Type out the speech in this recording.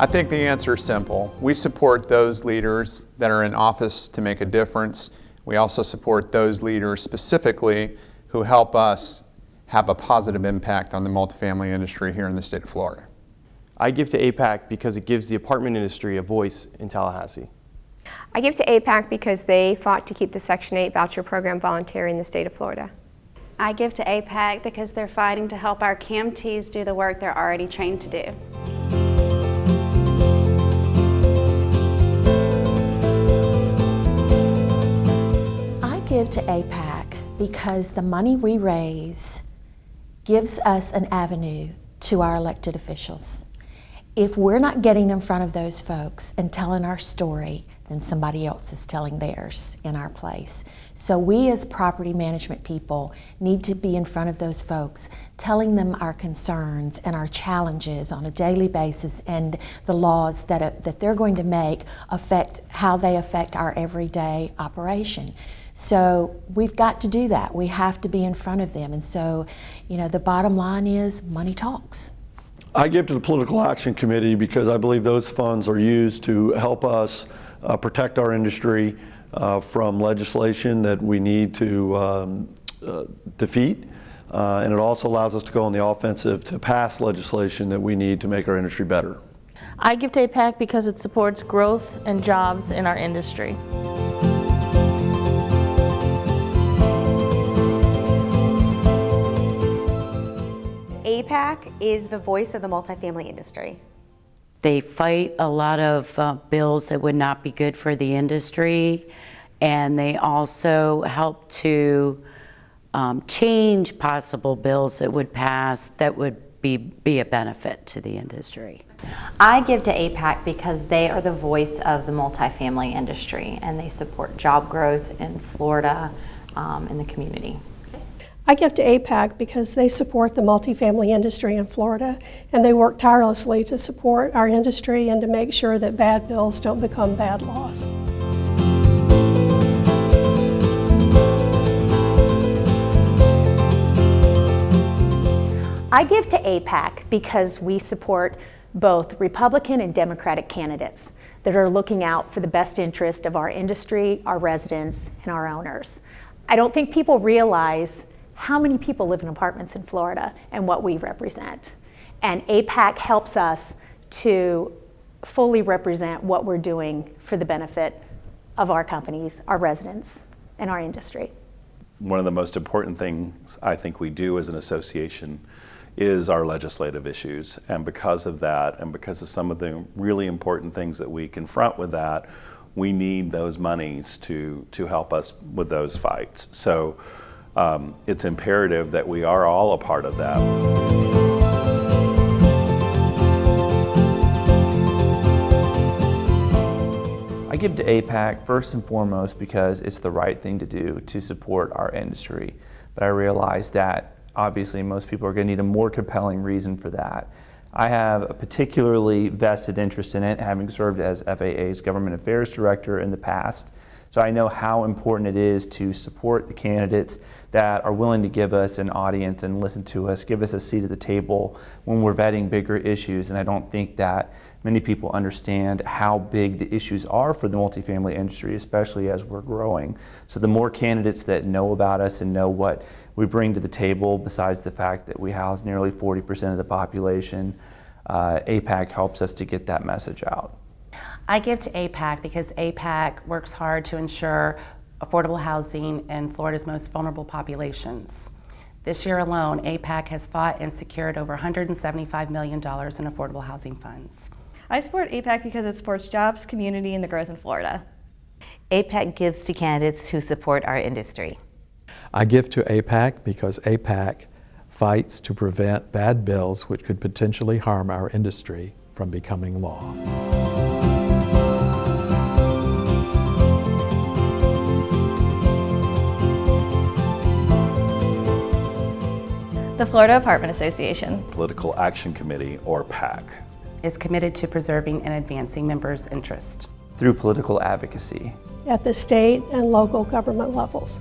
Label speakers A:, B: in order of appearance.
A: I think the answer is simple. We support those leaders that are in office to make a difference. We also support those leaders specifically who help us have a positive impact on the multifamily industry here in the state of Florida.
B: I give to AIPAC because it gives the apartment industry a voice in Tallahassee.
C: I give to AIPAC because they fought to keep the Section 8 voucher program voluntary in the state of Florida.
D: I give to AIPAC because they're fighting to help our CAMTs do the work they're already trained to do.
E: I give to AIPAC because the money we raise gives us an avenue to our elected officials. If we're not getting in front of those folks and telling our story, then somebody else is telling theirs in our place. So we as property management people need to be in front of those folks, telling them our concerns and our challenges on a daily basis, and the laws that they're going to make affect how they affect our everyday operation. So we've got to do that. We have to be in front of them. And so, the bottom line is money talks.
F: I give to the Political Action Committee because I believe those funds are used to help us protect our industry from legislation that we need to defeat. And it also allows us to go on the offensive to pass legislation that we need to make our industry better.
G: I give to AIPAC because it supports growth and jobs in our industry.
H: AIPAC is the voice of the multifamily industry.
I: They fight a lot of bills that would not be good for the industry, and they also help to change possible bills that would pass that would be a benefit to the industry.
J: I give to AIPAC because they are the voice of the multifamily industry, and they support job growth in Florida in the community.
K: I give to AIPAC because they support the multifamily industry in Florida, and they work tirelessly to support our industry and to make sure that bad bills don't become bad laws.
L: I give to AIPAC because we support both Republican and Democratic candidates that are looking out for the best interest of our industry, our residents, and our owners. I don't think people realize how many people live in apartments in Florida and what we represent. And AIPAC helps us to fully represent what we're doing for the benefit of our companies, our residents, and our industry.
M: One of the most important things I think we do as an association is our legislative issues. And because of that, and because of some of the really important things that we confront with that, we need those monies to help us with those fights. So it's imperative that we are all a part of that.
N: I give to AIPAC first and foremost because it's the right thing to do to support our industry. But I realize that obviously most people are going to need a more compelling reason for that. I have a particularly vested interest in it, having served as FAA's Government Affairs Director in the past. So I know how important it is to support the candidates that are willing to give us an audience and listen to us, give us a seat at the table when we're vetting bigger issues. And I don't think that many people understand how big the issues are for the multifamily industry, especially as we're growing. So the more candidates that know about us and know what we bring to the table, besides the fact that we house nearly 40% of the population, AIPAC helps us to get that message out.
O: I give to AIPAC because AIPAC works hard to ensure affordable housing in Florida's most vulnerable populations. This year alone, AIPAC has fought and secured over $175 million in affordable housing funds.
P: I support AIPAC because it supports jobs, community, and the growth in Florida.
Q: AIPAC gives to candidates who support our industry.
R: I give to AIPAC because AIPAC fights to prevent bad bills which could potentially harm our industry from becoming law.
P: The Florida Apartment Association.
M: Political Action Committee, or PAC,
O: is committed to preserving and advancing members' interests
N: through political advocacy
K: at the state and local government levels.